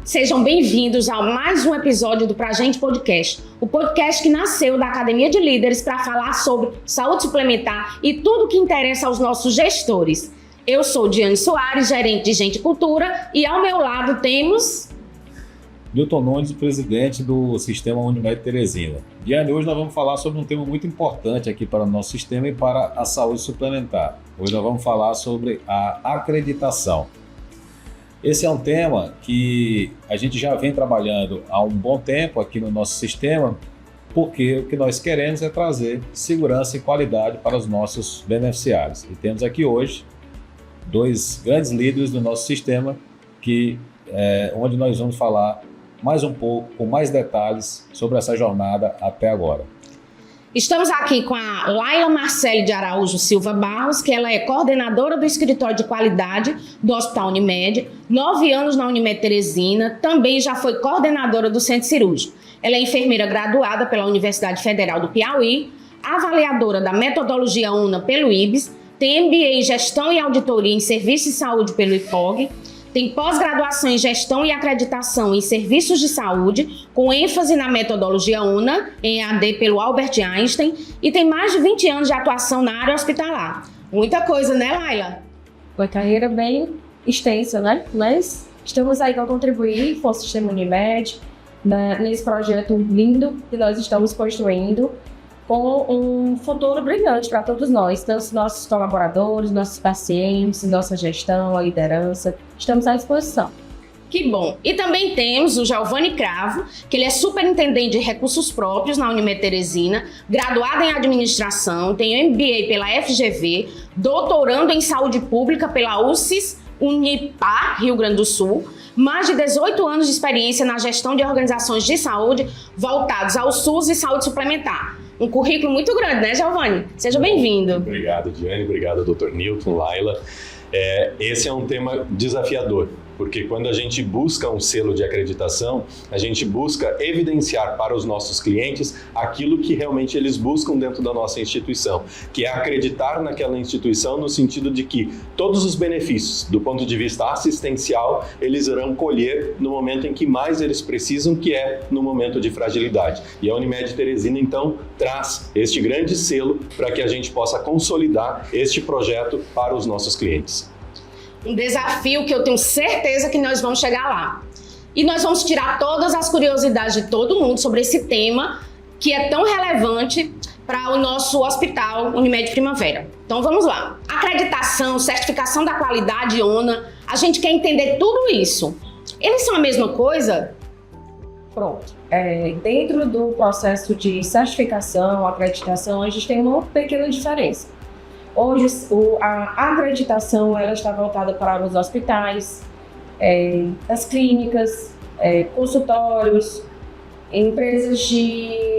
Sejam bem-vindos a mais um episódio do Pra Gente Podcast, o podcast que nasceu da Academia de Líderes para falar sobre saúde suplementar e tudo que interessa aos nossos gestores. Eu sou Diane Soares, gerente de Gente e Cultura, e ao meu lado temos... Newton Nunes, presidente do Sistema Unimed Teresina. Diane, hoje nós vamos falar sobre um tema muito importante aqui para o nosso sistema e para a saúde suplementar. Hoje nós vamos falar sobre a acreditação. Esse é um tema que a gente já vem trabalhando há um bom tempo aqui no nosso sistema, porque o que nós queremos é trazer segurança e qualidade para os nossos beneficiários. E temos aqui hoje dois grandes líderes do nosso sistema, onde nós vamos falar mais um pouco, com mais detalhes sobre essa jornada até agora. Estamos aqui com a Laila Marcele de Araújo Silva Barros, que ela é coordenadora do Escritório de Qualidade do Hospital Unimed, 9 anos na Unimed Teresina, também já foi coordenadora do Centro Cirúrgico. Ela é enfermeira graduada pela Universidade Federal do Piauí, avaliadora da metodologia UNA pelo IBS, tem MBA em Gestão e Auditoria em Serviços de Saúde pelo IPOG, tem pós-graduação em Gestão e Acreditação em Serviços de Saúde, com ênfase na metodologia UNA, em EAD pelo Albert Einstein, e tem mais de 20 anos de atuação na área hospitalar. Muita coisa, né, Laila? Uma carreira bem extensa, né? Mas estamos aí para contribuir com o Sistema Unimed, nesse projeto lindo que nós estamos construindo, com um futuro brilhante para todos nós, tanto nossos colaboradores, nossos pacientes, nossa gestão, a liderança. Estamos à disposição. Que bom! E também temos o Giovanni Cravo, que ele é superintendente de recursos próprios na Unimed Teresina, graduado em administração, tem MBA pela FGV, doutorando em saúde pública pela UCES Unipar, Rio Grande do Sul, mais de 18 anos de experiência na gestão de organizações de saúde voltados ao SUS e saúde suplementar. Um currículo muito grande, né, Giovanni? Seja bem-vindo. Obrigado, Diane. Obrigado, Dr. Newton, Laila. Esse é um tema desafiador, porque quando a gente busca um selo de acreditação, a gente busca evidenciar para os nossos clientes aquilo que realmente eles buscam dentro da nossa instituição, que é acreditar naquela instituição no sentido de que todos os benefícios, do ponto de vista assistencial, eles irão colher no momento em que mais eles precisam, que é no momento de fragilidade. E a Unimed Teresina, então, traz este grande selo para que a gente possa consolidar este projeto para os nossos clientes. Um desafio que eu tenho certeza que nós vamos chegar lá. E nós vamos tirar todas as curiosidades de todo mundo sobre esse tema que é tão relevante para o nosso hospital Unimed Primavera. Então vamos lá. Acreditação, certificação da qualidade, ONA, a gente quer entender tudo isso. Eles são a mesma coisa? Pronto. Dentro do processo de certificação, acreditação, a gente tem uma pequena diferença. Hoje, a acreditação ela está voltada para os hospitais, as clínicas, consultórios, empresas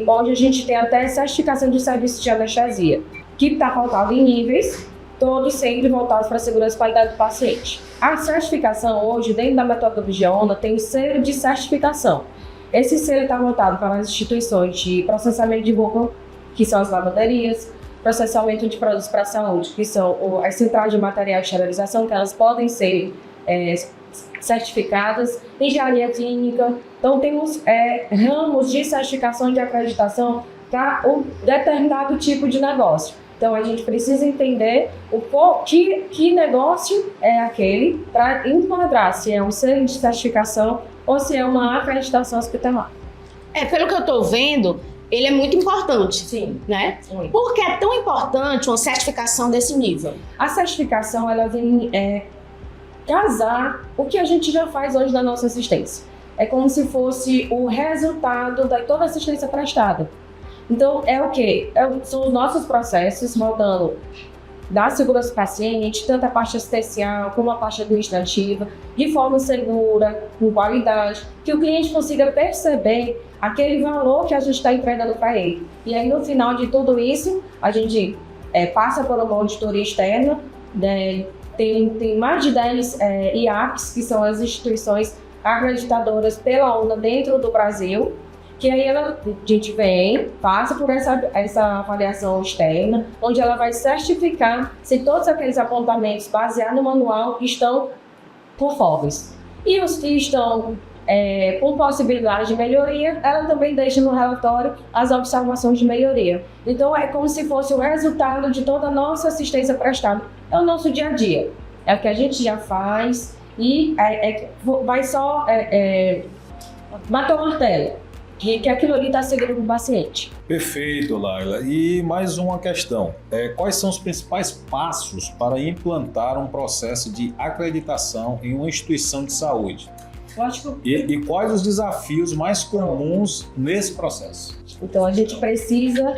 onde a gente tem até certificação de serviço de anestesia, que está pautado em níveis, todos sempre voltados para a segurança e qualidade do paciente. A certificação hoje, dentro da metodologia ONA, tem um selo de certificação. Esse selo está voltado para as instituições de processamento de roupa, que são as lavanderias, processamento de produtos para a saúde, que são as centrais de material de esterilização, que elas podem ser certificadas, engenharia clínica. Então, temos ramos de certificação de acreditação para um determinado tipo de negócio. Então, a gente precisa entender que negócio é aquele para enquadrar se é um selo de certificação ou se é uma acreditação hospitalar. Pelo que eu estou vendo, ele é muito importante. Sim. Né? Sim. Por que é tão importante uma certificação desse nível? A certificação, ela vem casar o que a gente já faz hoje na nossa assistência. É como se fosse o resultado de toda a assistência prestada. Então, é o quê? São os nossos processos, moldando da segurança do paciente, tanto a parte assistencial como a parte administrativa, de forma segura, com qualidade, que o cliente consiga perceber aquele valor que a gente está entregando para ele. E aí, no final de tudo isso, a gente passa por uma auditoria externa, tem mais de 10 IAPs, que são as instituições acreditadoras pela ONA dentro do Brasil, que aí a gente vem, passa por essa avaliação externa, onde ela vai certificar se todos aqueles apontamentos baseados no manual estão conformes. E os que estão com possibilidade de melhoria, ela também deixa no relatório as observações de melhoria. Então, é como se fosse o resultado de toda a nossa assistência prestada. É o nosso dia a dia, é o que a gente já faz e vai só bater o martelo, que aquilo ali está seguro para o paciente. Perfeito, Laila. E mais uma questão. Quais são os principais passos para implantar um processo de acreditação em uma instituição de saúde? E quais os desafios mais comuns nesse processo? Então, a gente precisa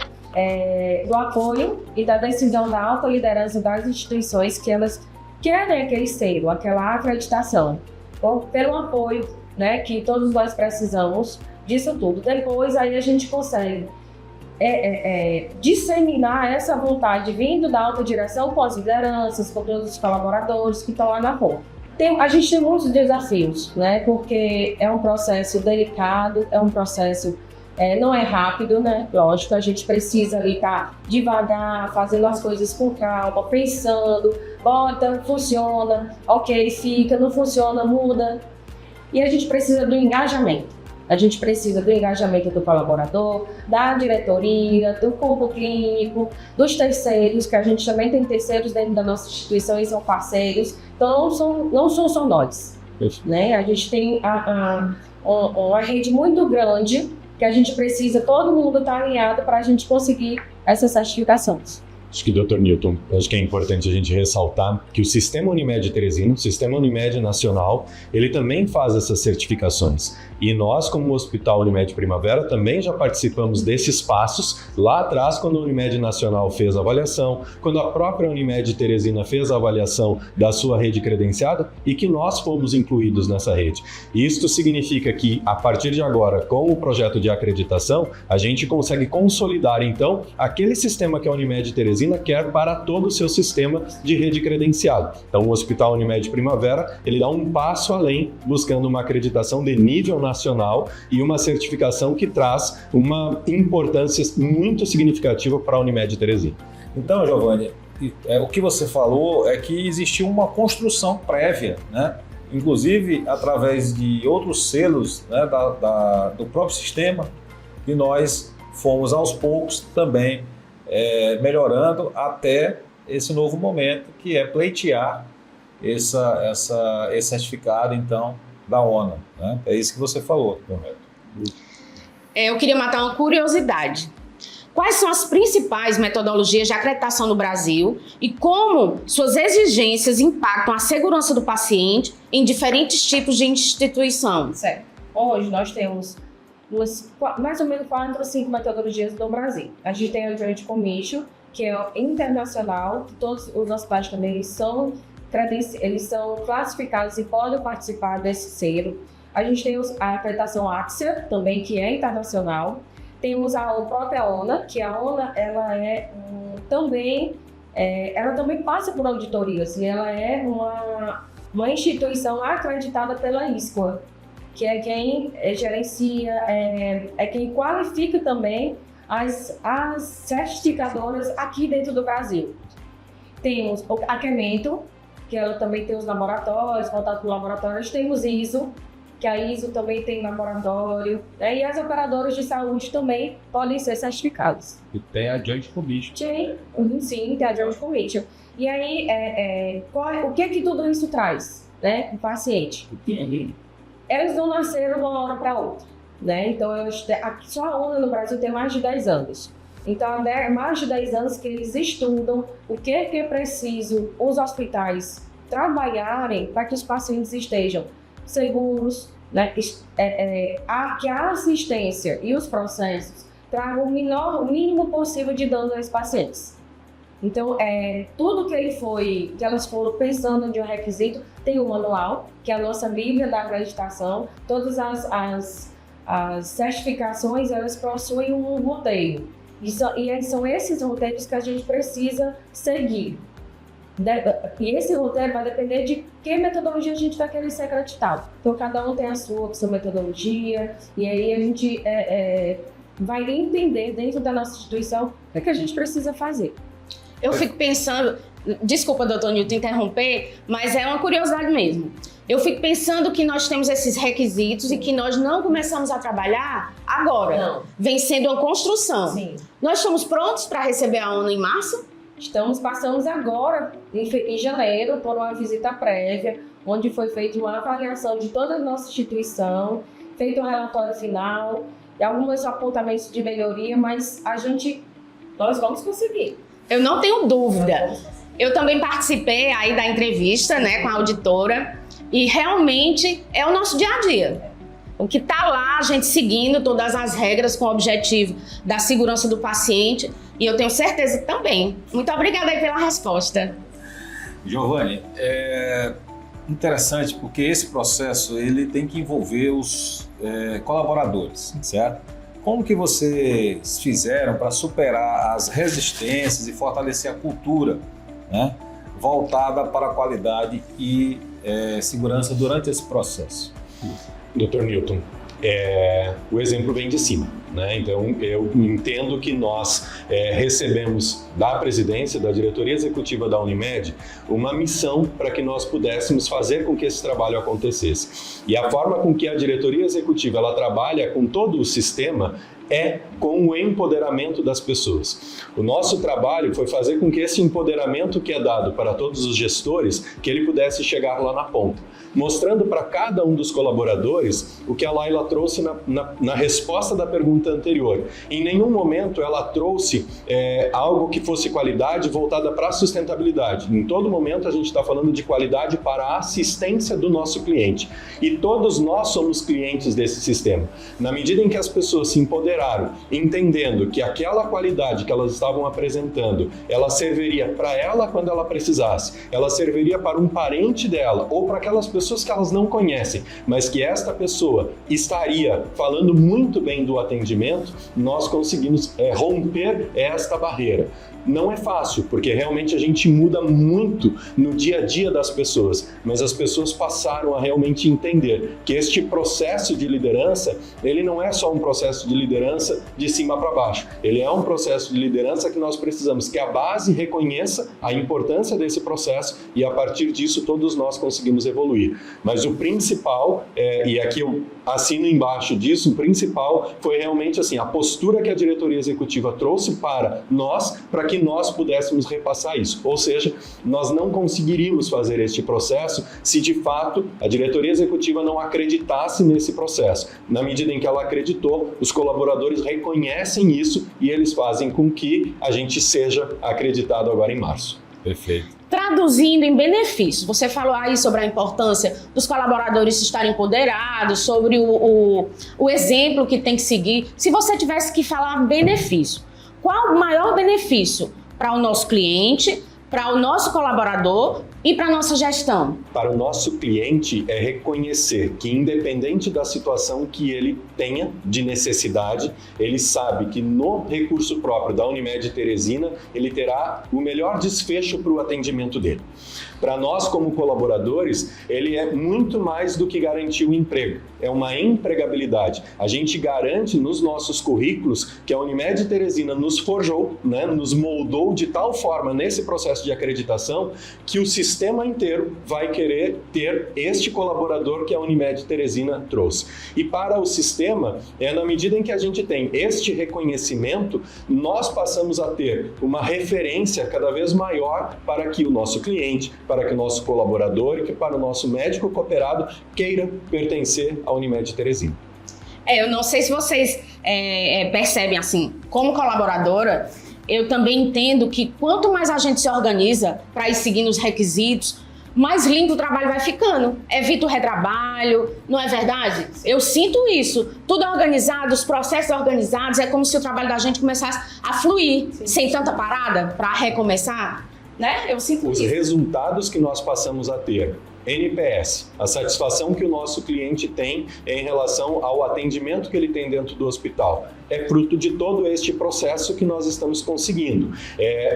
do apoio e da decisão da alta liderança das instituições que elas querem aquele selo, aquela acreditação. Então, pelo apoio, né, que todos nós precisamos disso tudo. Depois, aí a gente consegue disseminar essa vontade vindo da alta direção com as lideranças, com todos os colaboradores que estão lá na ponta. A gente tem muitos desafios, né? Porque é um processo delicado, é um processo, não é rápido, né? Lógico, a gente precisa ali estar devagar, fazendo as coisas com calma, pensando, bota, funciona, ok, fica, não funciona, muda. E a gente precisa do engajamento. A gente precisa do engajamento do colaborador, da diretoria, do corpo clínico, dos terceiros, que a gente também tem terceiros dentro da nossa instituição e são parceiros. Então, não são só nós, né? A gente tem uma rede muito grande que a gente precisa, todo mundo estar alinhado para a gente conseguir essas certificações. Acho que, Dr. Newton, acho que é importante a gente ressaltar que o Sistema Unimed Teresina, o Sistema Unimed Nacional, ele também faz essas certificações. E nós, como Hospital Unimed Primavera, também já participamos desses passos lá atrás, quando a Unimed Nacional fez a avaliação, quando a própria Unimed Teresina fez a avaliação da sua rede credenciada e que nós fomos incluídos nessa rede. Isto significa que, a partir de agora, com o projeto de acreditação, a gente consegue consolidar, então, aquele sistema que a Unimed Teresina quer para todo o seu sistema de rede credenciado. Então, o Hospital Unimed Primavera, ele dá um passo além, buscando uma acreditação de nível nacional e uma certificação que traz uma importância muito significativa para a Unimed Teresina. Então, Giovanni, o que você falou é que existiu uma construção prévia, né? Inclusive através de outros selos, né, do próprio sistema, que nós fomos aos poucos também melhorando até esse novo momento, que é pleitear esse certificado, então, da ONA, né? É isso que você falou, correto? Eu queria matar uma curiosidade. Quais são as principais metodologias de acreditação no Brasil e como suas exigências impactam a segurança do paciente em diferentes tipos de instituição? Certo. Hoje nós temos mais ou menos 4 ou 5 metodologias no Brasil. A gente tem a Joint Commission, que é internacional, que todos os hospitais também eles são classificados e podem participar desse selo. A gente tem a acreditação AXA, também, que é internacional. Temos a própria ONA, que a ONA ela também passa por auditorias, e ela é uma instituição acreditada pela ISCOA, que é quem gerencia, quem qualifica também as certificadoras aqui dentro do Brasil. Temos a Quemento, que ela também tem os laboratórios, voltado para laboratórios. Temos ISO, que a ISO também tem laboratório, né? E as operadoras de saúde também podem ser certificadas. E tem a Joint Commission. Sim, tem a Joint Commission. E aí, o que tudo isso traz, né, o paciente? Eles não nasceram de uma hora para outra, né? Então, só a ONA no Brasil tem mais de 10 anos. Então, é mais de 10 anos que eles estudam o que é preciso os hospitais trabalharem para que os pacientes estejam seguros, né? Que a assistência e os processos tragam o mínimo possível de dano aos pacientes. Então, tudo que elas foram pensando de um requisito, tem um manual, que é a nossa Bíblia da acreditação. Todas as certificações, elas possuem um roteiro. E são esses roteiros que a gente precisa seguir. E esse roteiro vai depender de que metodologia a gente vai querer ser acreditado. Então, cada um tem a sua metodologia, e aí a gente vai entender dentro da nossa instituição o que a gente precisa fazer. Eu fico pensando, desculpa, doutor Newton, interromper, mas é uma curiosidade mesmo. Eu fico pensando que nós temos esses requisitos e que nós não começamos a trabalhar agora. Não. Vem sendo uma construção. Sim. Nós estamos prontos para receber a ONU em março? Passamos agora, em janeiro, por uma visita prévia, onde foi feita uma avaliação de toda a nossa instituição, feito um relatório final, e alguns apontamentos de melhoria, mas nós vamos conseguir. Eu não tenho dúvida. Eu também participei aí da entrevista, né, com a auditora, e realmente é o nosso dia a dia. O que está lá, a gente seguindo todas as regras com o objetivo da segurança do paciente, e eu tenho certeza também. Muito obrigada aí pela resposta. Giovanni, é interessante porque esse processo ele tem que envolver os colaboradores, certo? Como que vocês fizeram para superar as resistências e fortalecer a cultura, né, voltada para a qualidade e segurança durante esse processo? Dr. Newton, o exemplo vem de cima, né? Então, eu entendo que nós recebemos da presidência, da diretoria executiva da Unimed, uma missão para que nós pudéssemos fazer com que esse trabalho acontecesse. E a forma com que a diretoria executiva ela trabalha com todo o sistema é com o empoderamento das pessoas. O nosso trabalho foi fazer com que esse empoderamento que é dado para todos os gestores, que ele pudesse chegar lá na ponta, mostrando para cada um dos colaboradores o que a Laila trouxe na resposta da pergunta anterior. Em nenhum momento ela trouxe algo que fosse qualidade voltada para a sustentabilidade. Em todo momento a gente está falando de qualidade para a assistência do nosso cliente. E todos nós somos clientes desse sistema. Na medida em que as pessoas se empoderaram, entendendo que aquela qualidade que elas estavam apresentando, ela serviria para ela quando ela precisasse, ela serviria para um parente dela ou para aquelas pessoas que elas não conhecem, mas que esta pessoa estaria falando muito bem do atendimento, nós conseguimos romper esta barreira. Não é fácil, porque realmente a gente muda muito no dia a dia das pessoas, mas as pessoas passaram a realmente entender que este processo de liderança, ele não é só um processo de liderança de cima para baixo, ele é um processo de liderança que nós precisamos que a base reconheça a importância desse processo e a partir disso todos nós conseguimos evoluir. Mas o principal, e aqui eu assino embaixo disso, o principal foi realmente assim, a postura que a diretoria executiva trouxe para nós, para que nós pudéssemos repassar isso. Ou seja, nós não conseguiríamos fazer este processo se de fato a diretoria executiva não acreditasse nesse processo. Na medida em que ela acreditou, os colaboradores reconhecem isso e eles fazem com que a gente seja acreditado agora em março. Perfeito. Traduzindo em benefícios, você falou aí sobre a importância dos colaboradores estarem empoderados, sobre o exemplo que tem que seguir. Se você tivesse que falar benefício, qual o maior benefício para o nosso cliente, para o nosso colaborador e para a nossa gestão? Para o nosso cliente é reconhecer que independente da situação que ele tenha de necessidade, ele sabe que no recurso próprio da Unimed Teresina, ele terá o melhor desfecho para o atendimento dele. Para nós, como colaboradores, ele é muito mais do que garantir o emprego. É uma empregabilidade. A gente garante nos nossos currículos que a Unimed Teresina nos forjou, né, nos moldou de tal forma nesse processo de acreditação que o sistema inteiro vai querer ter este colaborador que a Unimed Teresina trouxe. E para o sistema, na medida em que a gente tem este reconhecimento, nós passamos a ter uma referência cada vez maior para que o nosso cliente, para que o nosso colaborador e que para o nosso médico cooperado queira pertencer à Unimed Teresina. Eu não sei se vocês percebem assim, como colaboradora, eu também entendo que quanto mais a gente se organiza para ir seguindo os requisitos, mais lindo o trabalho vai ficando. Evita o retrabalho, não é verdade? Eu sinto isso. Tudo é organizado, os processos organizados, é como se o trabalho da gente começasse a fluir, sem tanta parada para recomeçar. Né? Eu sinto os isso. Resultados que nós passamos a ter, NPS, a satisfação que o nosso cliente tem em relação ao atendimento que ele tem dentro do hospital. é fruto de todo este processo que nós estamos conseguindo.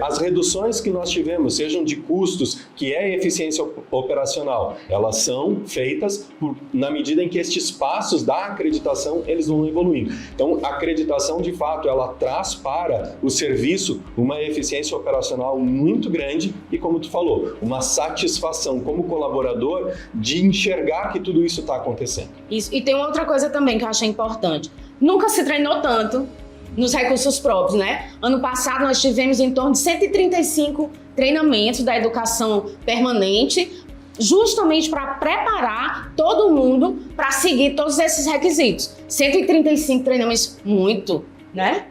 As reduções que nós tivemos, sejam de custos, que é eficiência operacional, elas são feitas na medida em que estes passos da acreditação eles vão evoluindo. Então, a acreditação, de fato, ela traz para o serviço uma eficiência operacional muito grande e, como tu falou, uma satisfação como colaborador de enxergar que tudo isso está acontecendo. Isso. E tem outra coisa também que eu achei importante. Nunca se treinou tanto nos recursos próprios, né? Ano passado nós tivemos em torno de 135 treinamentos da educação permanente, justamente para preparar todo mundo para seguir todos esses requisitos. 135 treinamentos, muito, né?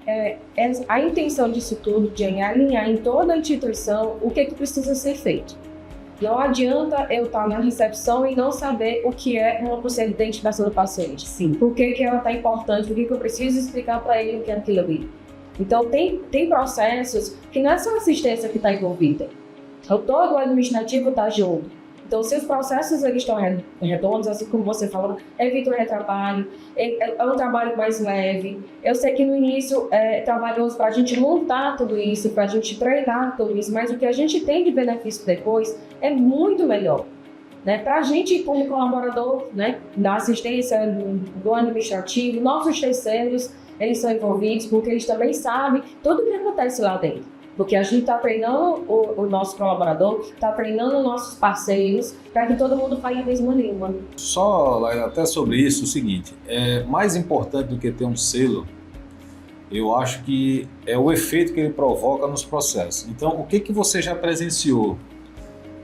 A intenção disso tudo de alinhar em toda a instituição o que precisa ser feito. Não adianta eu estar na recepção e não saber o que é uma pulseira de identificação do paciente. Sim. Por que ela está importante, por que eu preciso explicar para ele o que é aquilo ali. Então, tem processos que não é só a assistência que está envolvida. Todo o administrativo está junto. Então, se os processos eles estão redondos, assim como você falou, evita o retrabalho, é um trabalho mais leve. Eu sei que no início é trabalhoso para a gente montar tudo isso, para a gente treinar tudo isso, mas o que a gente tem de benefício depois é muito melhor. Né? Para a gente, como colaborador, né, da assistência, do administrativo, nossos terceiros, eles são envolvidos porque eles também sabem tudo o que acontece lá dentro. Porque a gente está treinando o nosso colaborador, está treinando nossos parceiros para que todo mundo fale a mesma língua. Só, Laila, até sobre isso, o seguinte, mais importante do que ter um selo, eu acho que é o efeito que ele provoca nos processos. Então, o que você já presenciou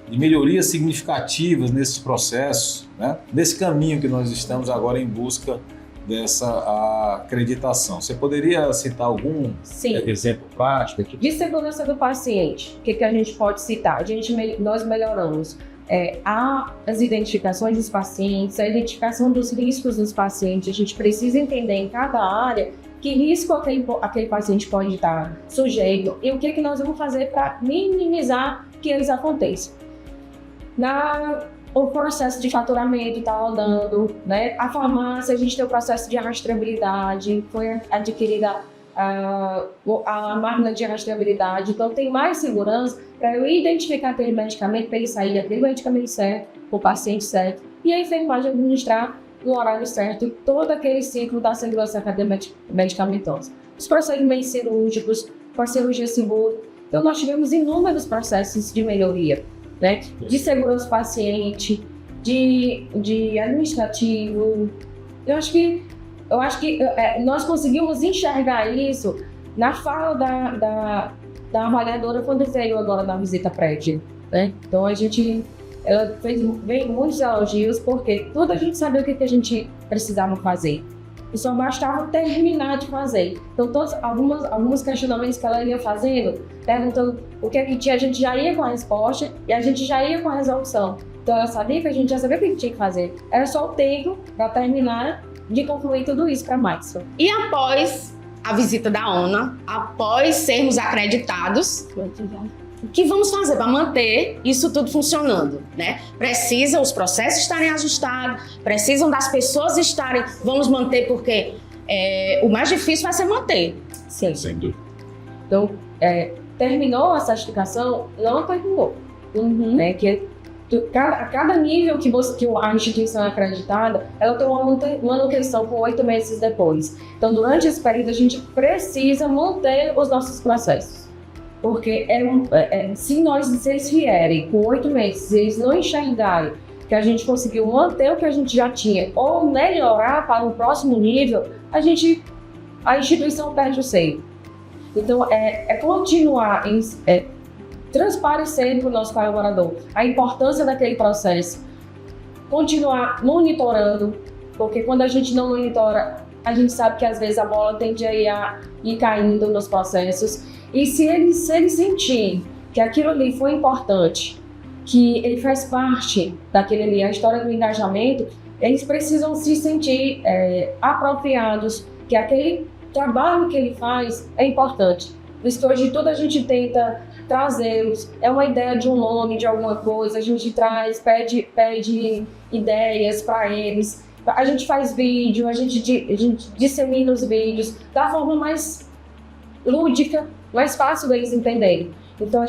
de melhorias significativas nesses processos, né? Nesse caminho que nós estamos agora em busca dessa acreditação? Você poderia citar algum exemplo prático aqui? De segurança do paciente, o que a gente pode citar? Nós melhoramos as identificações dos pacientes, a identificação dos riscos dos pacientes. A gente precisa entender em cada área que risco aquele paciente pode estar sujeito e o que nós vamos fazer para minimizar que eles aconteçam. O processo de faturamento está rodando, né? A farmácia, a gente tem o processo de rastreabilidade, foi adquirida a máquina de rastreabilidade, então tem mais segurança para eu identificar aquele medicamento, para ele sair daquele medicamento certo, para o paciente certo, e a enfermagem administrar no horário certo todo aquele ciclo da segurança medicamentosa. Os procedimentos cirúrgicos, com a cirurgia segura. Então nós tivemos inúmeros processos de melhoria. Né? De segurança do paciente, de administrativo. Eu acho que nós conseguimos enxergar isso na fala da avaliadora quando veio agora na visita prévia. Né? Então ela veio muitos elogios porque tudo a gente sabia o que a gente precisava fazer. E só bastava terminar de fazer. Então, alguns questionamentos que ela ia fazendo, perguntando o que tinha, a gente já ia com a resposta e a gente já ia com a resolução. Então, ela sabia que a gente já sabia o que tinha que fazer. Era só o tempo para terminar de concluir tudo isso para mais. E após a visita da ONA, após sermos acreditados, o que vamos fazer para manter isso tudo funcionando, né? Precisam os processos estarem ajustados, precisam das pessoas estarem... Vamos manter porque o mais difícil vai ser manter. Sim. Sem dúvida. Então, terminou a certificação? Não terminou. Né? A cada nível que a instituição é acreditada, ela tem uma manutenção por 8 meses depois. Então, durante esse período, a gente precisa manter os nossos processos. Porque se eles vierem com 8 meses, se eles não enxergarem que a gente conseguiu manter o que a gente já tinha ou melhorar para o próximo nível, a instituição perde o seio. Então, continuar transparecendo para o nosso colaborador a importância daquele processo, continuar monitorando, porque quando a gente não monitora, a gente sabe que às vezes a bola tende a ir caindo nos processos. E se ele sentir que aquilo ali foi importante, que ele faz parte daquele ali, a história do engajamento, eles precisam se sentir apropriados, que aquele trabalho que ele faz é importante. Por isso que hoje tudo a gente tenta trazê-los, é uma ideia de um nome, de alguma coisa, a gente traz, pede ideias para eles, A gente faz vídeo, a gente dissemina os vídeos da forma mais lúdica, mais fácil deles entenderem. Então,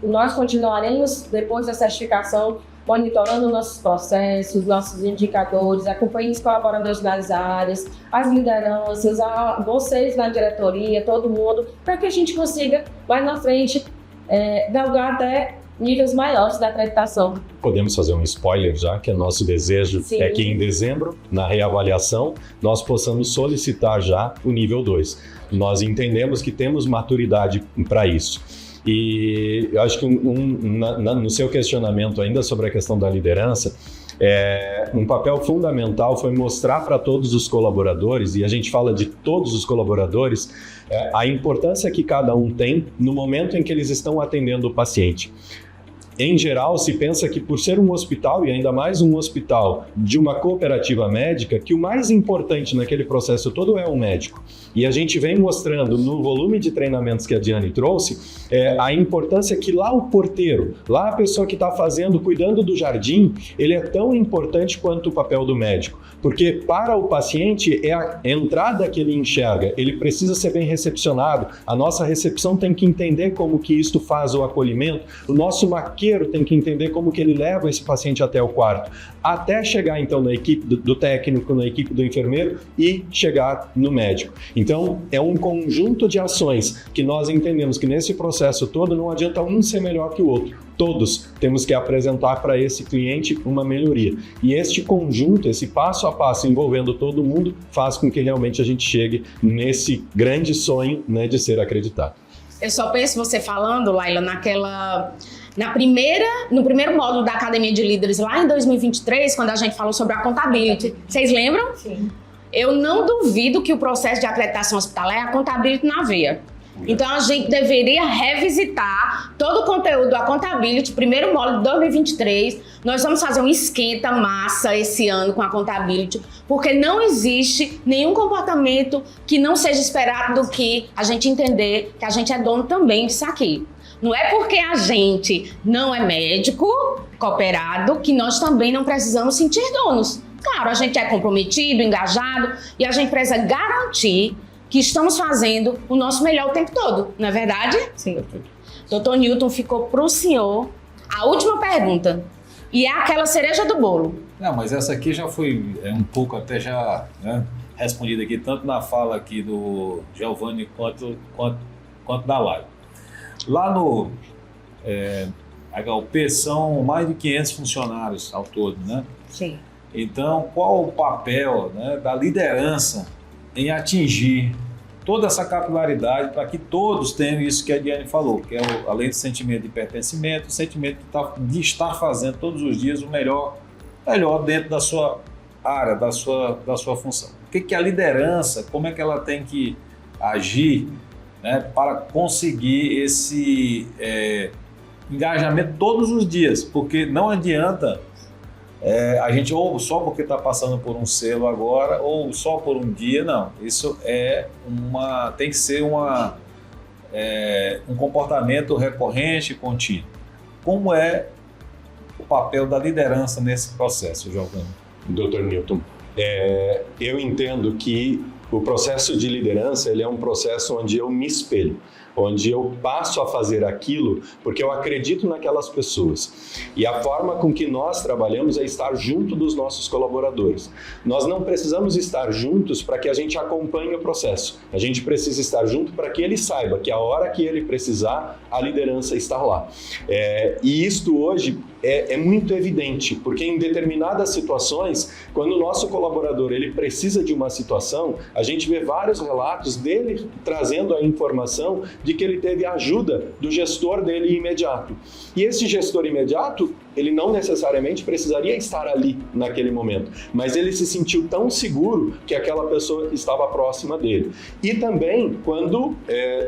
nós continuaremos, depois da certificação, monitorando nossos processos, nossos indicadores, acompanhando os colaboradores das áreas, as lideranças, vocês na diretoria, todo mundo, para que a gente consiga, mais na frente, galgar até níveis maiores da acreditação. Podemos fazer um spoiler já, que é nosso desejo é que em dezembro, na reavaliação, nós possamos solicitar já o nível 2. Nós entendemos que temos maturidade para isso. E eu acho que no seu questionamento ainda sobre a questão da liderança, um papel fundamental foi mostrar para todos os colaboradores, e a gente fala de todos os colaboradores, a importância que cada um tem no momento em que eles estão atendendo o paciente. Em geral, se pensa que por ser um hospital, e ainda mais um hospital de uma cooperativa médica, que o mais importante naquele processo todo é o médico. E a gente vem mostrando no volume de treinamentos que a Diane trouxe, a importância que lá o porteiro, lá a pessoa que está cuidando do jardim, ele é tão importante quanto o papel do médico. Porque para o paciente é a entrada que ele enxerga, ele precisa ser bem recepcionado, a nossa recepção tem que entender como que isto faz o acolhimento, o nosso maqueiro tem que entender como que ele leva esse paciente até o quarto, até chegar então na equipe do técnico, na equipe do enfermeiro e chegar no médico. Então é um conjunto de ações que nós entendemos que nesse processo todo não adianta um ser melhor que o outro. Todos temos que apresentar para esse cliente uma melhoria. E este conjunto, esse passo a passo envolvendo todo mundo, faz com que realmente a gente chegue nesse grande sonho, né, de ser acreditado. Eu só penso você falando, Laila, no primeiro módulo da Academia de Líderes, lá em 2023, quando a gente falou sobre a contabilidade. Vocês lembram? Sim. Eu não duvido que o processo de acreditação hospitalar é a contabilidade na veia. Então, a gente deveria revisitar todo o conteúdo da Contability, primeiro módulo de 2023. Nós vamos fazer um esquenta massa esse ano com a Contability, porque não existe nenhum comportamento que não seja esperado do que a gente entender que a gente é dono também disso aqui. Não é porque a gente não é médico cooperado que nós também não precisamos sentir donos. Claro, a gente é comprometido, engajado, e a gente precisa garantir que estamos fazendo o nosso melhor o tempo todo, não é verdade? Sim. Dr. Newton, ficou para o senhor a última pergunta, e é aquela cereja do bolo. Não, mas essa aqui já foi um pouco até já, né, respondida aqui, tanto na fala aqui do Giovanni quanto da Laila. Lá no HUP são mais de 500 funcionários ao todo, né? Sim. Então, qual o papel, né, da liderança em atingir toda essa capilaridade para que todos tenham isso que a Diane falou, que é além do sentimento de pertencimento, o sentimento de estar fazendo todos os dias o melhor dentro da sua área, da sua função. O que a liderança, como é que ela tem que agir, né, para conseguir esse engajamento todos os dias, porque não adianta a gente ou só porque está passando por um selo agora ou só por um dia, não. Isso tem que ser um comportamento recorrente e contínuo. Como é o papel da liderança nesse processo, Giovanni? Dr. Newton, eu entendo que o processo de liderança ele é um processo onde eu me espelho, onde eu passo a fazer aquilo porque eu acredito naquelas pessoas. E a forma com que nós trabalhamos é estar junto dos nossos colaboradores. Nós não precisamos estar juntos para que a gente acompanhe o processo. A gente precisa estar junto para que ele saiba que a hora que ele precisar, a liderança está lá. E isto hoje é muito evidente, porque em determinadas situações, quando o nosso colaborador ele precisa de uma situação, a gente vê vários relatos dele trazendo a informação de que ele teve a ajuda do gestor dele imediato. E esse gestor imediato, ele não necessariamente precisaria estar ali naquele momento, mas ele se sentiu tão seguro que aquela pessoa estava próxima dele. E também, quando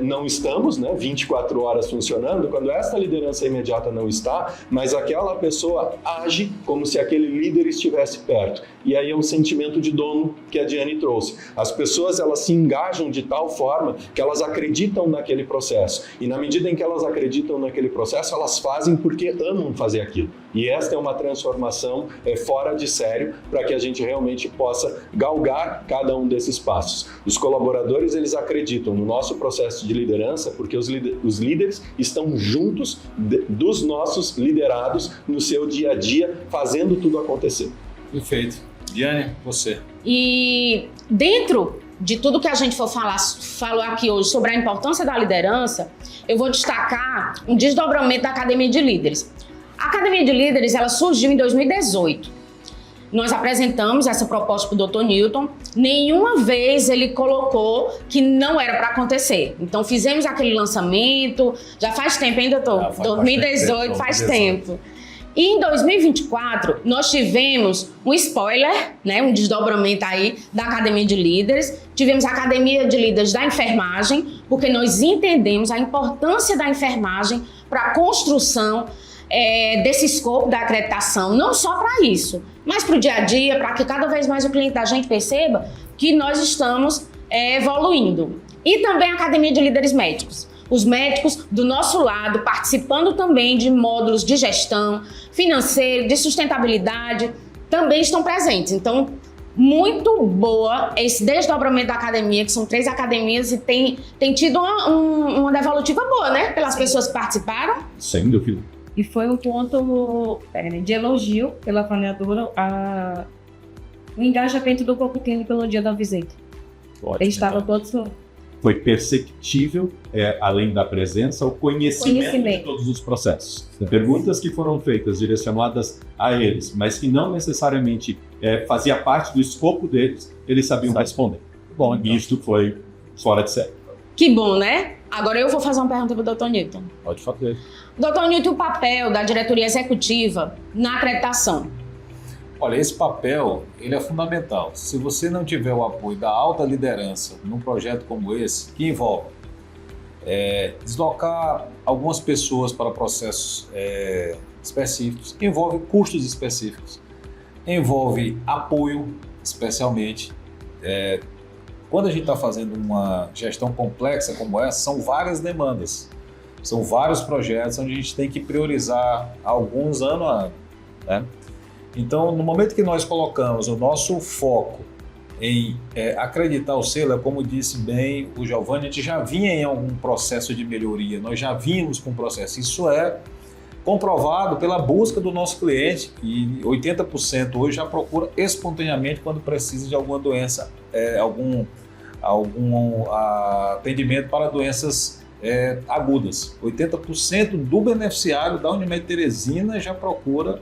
não estamos, 24 horas funcionando, quando essa liderança imediata não está, mas aquela pessoa age como se aquele líder estivesse perto. E aí é um sentimento de dono que a Diane trouxe. As pessoas, elas se engajam de tal forma que elas acreditam naquele processo. E na medida em que elas acreditam naquele processo, elas fazem porque amam fazer aquilo. E esta é uma transformação fora de sério para que a gente realmente possa galgar cada um desses passos. Os colaboradores, eles acreditam no nosso processo de liderança porque os líderes estão juntos dos nossos liderados no seu dia a dia, fazendo tudo acontecer. Perfeito. Diane, você. E dentro de tudo que a gente falou aqui hoje sobre a importância da liderança, eu vou destacar um desdobramento da Academia de Líderes. A Academia de Líderes, ela surgiu em 2018. Nós apresentamos essa proposta para o Dr. Newton. Nenhuma vez ele colocou que não era para acontecer. Então fizemos aquele lançamento, já faz tempo, hein, doutor? 2018 faz tempo. E em 2024, nós tivemos um spoiler, né, um desdobramento aí da Academia de Líderes. Tivemos a Academia de Líderes da Enfermagem, porque nós entendemos a importância da enfermagem para a construção desse escopo da acreditação, não só para isso, mas para o dia a dia, para que cada vez mais o cliente da gente perceba que nós estamos evoluindo. E também a Academia de Líderes Médicos. Os médicos do nosso lado participando também de módulos de gestão, financeiro, de sustentabilidade, também estão presentes. Então, muito boa esse desdobramento da academia, que são 3 academias e tem tido uma devolutiva boa, né? Pelas pessoas que participaram. Sem dúvida. E foi um ponto de elogio pela avaliadora o engajamento do corpo clínico no dia da visita. Ótimo, Eles estavam todos... Foi perceptível, além da presença, o conhecimento de todos os processos. Perguntas que foram feitas, direcionadas a eles, mas que não necessariamente fazia parte do escopo deles, eles sabiam responder. Bom, então. Isto foi fora de série. Que bom, né? Agora eu vou fazer uma pergunta para o Dr. Newton. Pode fazer. Dr. Newton, o papel da diretoria executiva na acreditação? Olha, esse papel, ele é fundamental. Se você não tiver o apoio da alta liderança num projeto como esse, que envolve deslocar algumas pessoas para processos específicos, envolve custos específicos, envolve apoio, especialmente. Quando a gente está fazendo uma gestão complexa como essa, são várias demandas, são vários projetos onde a gente tem que priorizar alguns ano a ano, né? Então, no momento que nós colocamos o nosso foco em acreditar o selo, como disse bem o Giovanni, a gente já vinha em algum processo de melhoria, nós já vínhamos com um processo. Isso é comprovado pela busca do nosso cliente, e 80% hoje já procura espontaneamente quando precisa de alguma doença, algum atendimento para doenças agudas. 80% do beneficiário da Unimed Teresina já procura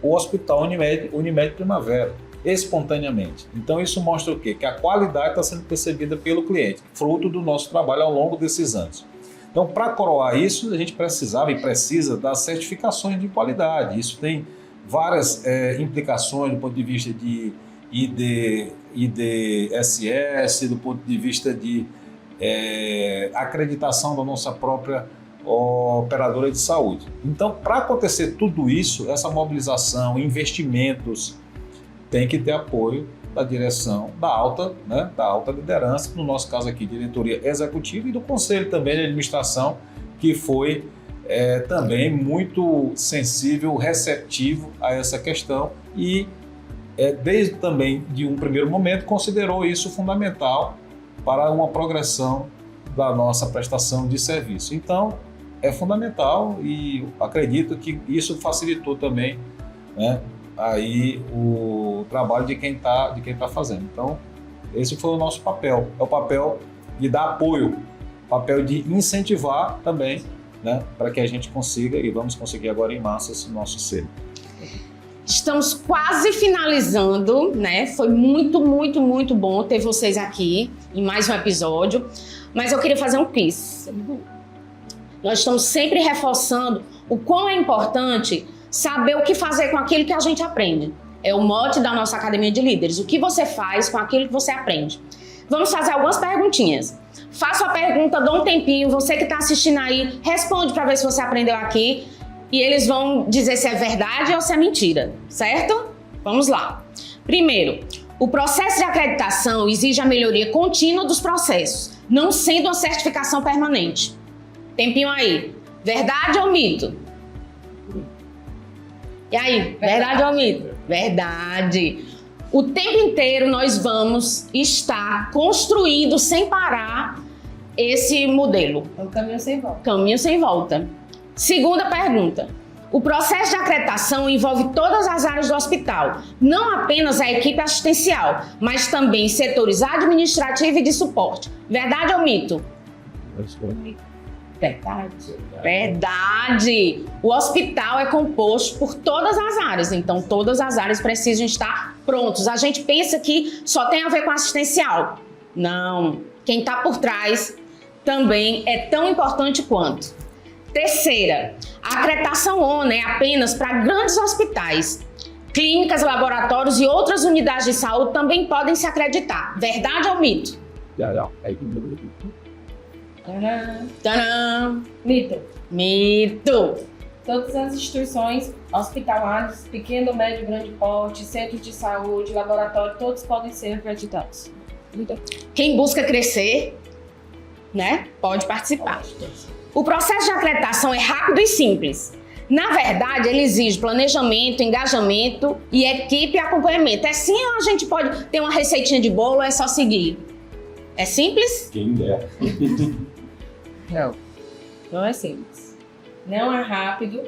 o Hospital Unimed Primavera, espontaneamente. Então isso mostra o quê? Que a qualidade está sendo percebida pelo cliente, fruto do nosso trabalho ao longo desses anos. Então, para coroar isso, a gente precisava e precisa das certificações de qualidade. Isso tem várias implicações do ponto de vista de IDSS, do ponto de vista de acreditação da nossa própria operadora de saúde. Então, para acontecer tudo isso, essa mobilização, investimentos, tem que ter apoio da direção, da alta liderança, no nosso caso aqui, diretoria executiva, e do conselho também de administração, que foi também muito sensível, receptivo a essa questão e desde também de um primeiro momento considerou isso fundamental para uma progressão da nossa prestação de serviço. Então, é fundamental e acredito que isso facilitou também, né, aí o trabalho de quem está fazendo. Então, esse foi o nosso papel. É o papel de dar apoio, papel de incentivar também, né, para que a gente consiga, e vamos conseguir agora em massa, esse nosso selo. Estamos quase finalizando, né? Foi muito, muito, muito bom ter vocês aqui em mais um episódio, mas eu queria fazer um quiz. Nós estamos sempre reforçando o quão é importante saber o que fazer com aquilo que a gente aprende. É o mote da nossa Academia de Líderes. O que você faz com aquilo que você aprende? Vamos fazer algumas perguntinhas. Faça a pergunta, dá um tempinho. Você que está assistindo aí, responde para ver se você aprendeu aqui. E eles vão dizer se é verdade ou se é mentira, certo? Vamos lá. Primeiro, o processo de acreditação exige a melhoria contínua dos processos. não sendo uma certificação permanente. Tempinho aí. Verdade ou mito? E aí, verdade ou mito? Verdade. O tempo inteiro nós vamos estar construindo sem parar esse modelo. É um caminho sem volta. Caminho sem volta. Segunda pergunta. O processo de acreditação envolve todas as áreas do hospital, não apenas a equipe assistencial, mas também setores administrativo e de suporte. Verdade ou mito? Verdade. Verdade! O hospital é composto por todas as áreas, então todas as áreas precisam estar prontos. A gente pensa que só tem a ver com assistencial. Não. Quem está por trás também é tão importante quanto. Terceira, a acreditação ONU é apenas para grandes hospitais. Clínicas, laboratórios e outras unidades de saúde também podem se acreditar. Verdade ou mito? Tadã! Mito. Mito! Todas as instituições hospitalares, pequeno, médio, grande porte, centros de saúde, laboratório, todos podem ser acreditados. Quem busca crescer, né, pode participar. O processo de acreditação é rápido e simples. Na verdade, ele exige planejamento, engajamento e equipe e acompanhamento. É sim ou a gente pode ter uma receitinha de bolo ou é só seguir? É simples? Quem dera. Não é simples. Não é rápido.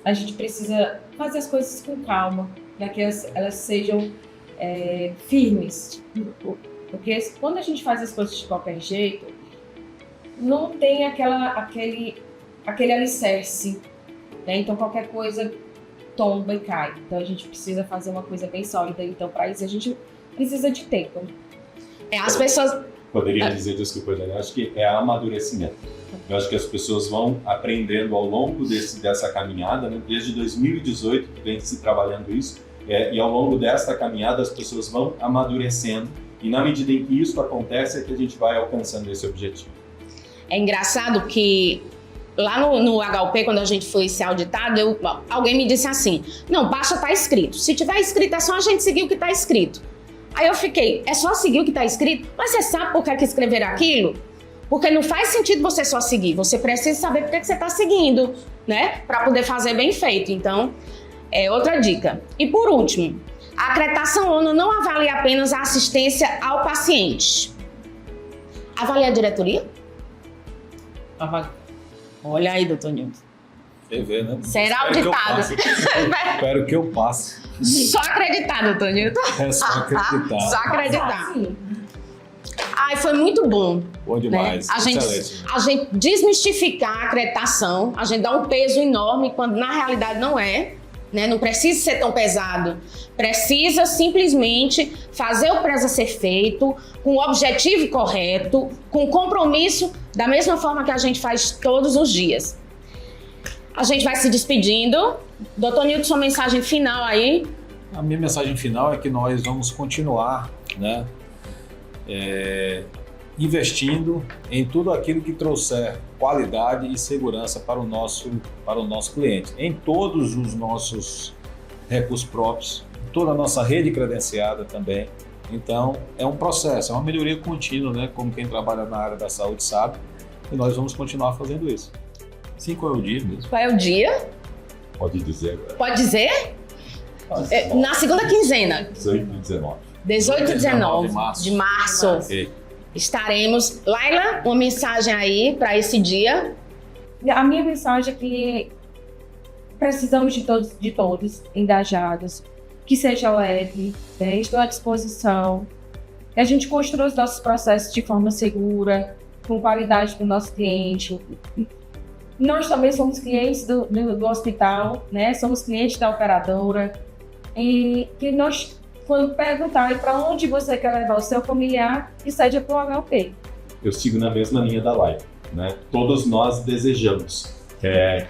A gente precisa fazer as coisas com calma, para que elas sejam firmes. Porque quando a gente faz as coisas de qualquer jeito, não tem aquele alicerce, né? Então qualquer coisa tomba e cai. Então a gente precisa fazer uma coisa bem sólida. Então para isso a gente precisa de tempo. As pessoas... Poderia dizer, desculpa, Daniel, acho que é amadurecimento. Eu acho que as pessoas vão aprendendo ao longo dessa caminhada, né? Desde 2018 que vem se trabalhando isso, e ao longo dessa caminhada as pessoas vão amadurecendo, e na medida em que isso acontece é que a gente vai alcançando esse objetivo. É engraçado que lá no HUP, quando a gente foi ser auditado, alguém me disse assim, não, basta estar escrito. Se tiver escrito, é só a gente seguir o que está escrito. Aí eu fiquei, é só seguir o que está escrito? Mas você sabe por que escrever aquilo? Porque não faz sentido você só seguir, você precisa saber por que você está seguindo, né? Para poder fazer bem feito. Então, é outra dica. E por último, a acreditação ONU não avalia apenas a assistência ao paciente. Avalia a diretoria? Olha aí, doutor Nilton. Você vê, né? Será auditado. Espero que eu passe. Só acreditar, doutor Nilton. É só acreditar. Só acreditar. Ai, foi muito bom. Bom demais. Né? Excelente. A gente desmistificar a acreditação, a gente dá um peso enorme quando na realidade não é. Né? Não precisa ser tão pesado. Precisa simplesmente fazer o que precisa ser feito, com o objetivo correto, com compromisso, da mesma forma que a gente faz todos os dias. A gente vai se despedindo. Doutor Nilton, sua mensagem final aí. A minha mensagem final é que nós vamos continuar, né, investindo em tudo aquilo que trouxer qualidade e segurança para o nosso cliente, em todos os nossos recursos próprios, toda a nossa rede credenciada também. Então, é um processo, é uma melhoria contínua, né, como quem trabalha na área da saúde sabe, e nós vamos continuar fazendo isso. Sim, qual é o dia mesmo? Qual é o dia? Pode dizer agora. Pode dizer? Na segunda quinzena. 18 e 19. 18 e 19 de março. E Estaremos. Laila, uma mensagem aí para esse dia. A minha mensagem é que precisamos de todos engajados, que seja leve, né? Estou à disposição, que a gente construa os nossos processos de forma segura, com qualidade para o nosso cliente. Nós também somos clientes do hospital, né? Somos clientes da operadora, e que nós, quando perguntarem para onde você quer levar o seu familiar, que seja para o HUP. Eu sigo na mesma linha da live, né? Todos nós desejamos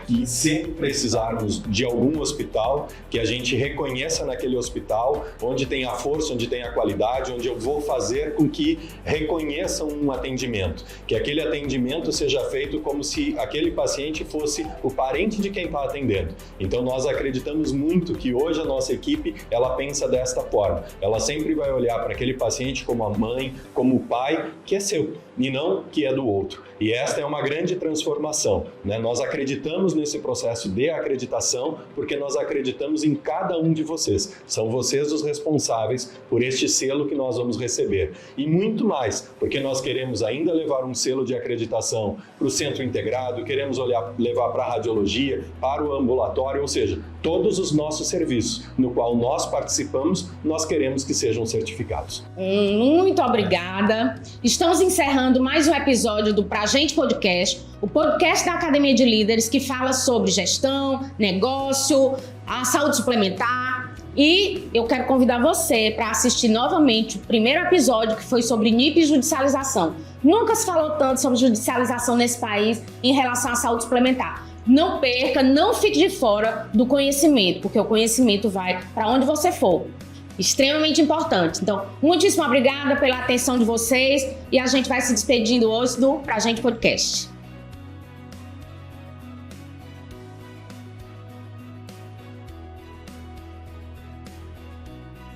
que sempre precisarmos de algum hospital, que a gente reconheça naquele hospital onde tem a força, onde tem a qualidade, onde eu vou fazer com que reconheçam um atendimento, que aquele atendimento seja feito como se aquele paciente fosse o parente de quem está atendendo. Então nós acreditamos muito que hoje a nossa equipe, ela pensa desta forma, ela sempre vai olhar para aquele paciente como a mãe, como o pai, que é seu, e não que é do outro. E esta é uma grande transformação, né? Nós acreditamos nesse processo de acreditação porque nós acreditamos em cada um de vocês. São vocês os responsáveis por este selo que nós vamos receber. E muito mais, porque nós queremos ainda levar um selo de acreditação para o centro integrado, queremos levar para a radiologia, para o ambulatório, ou seja, todos os nossos serviços no qual nós participamos, nós queremos que sejam certificados. Muito obrigada. Estamos encerrando mais um episódio do Pra Gente Podcast, o podcast da Academia de Líderes que fala sobre gestão, negócio, a saúde suplementar. E eu quero convidar você para assistir novamente o primeiro episódio, que foi sobre NIP e judicialização. Nunca se falou tanto sobre judicialização nesse país em relação à saúde suplementar. Não perca, não fique de fora do conhecimento, porque o conhecimento vai para onde você for. Extremamente importante. Então, muitíssimo obrigada pela atenção de vocês e a gente vai se despedindo hoje do Pra Gente Podcast.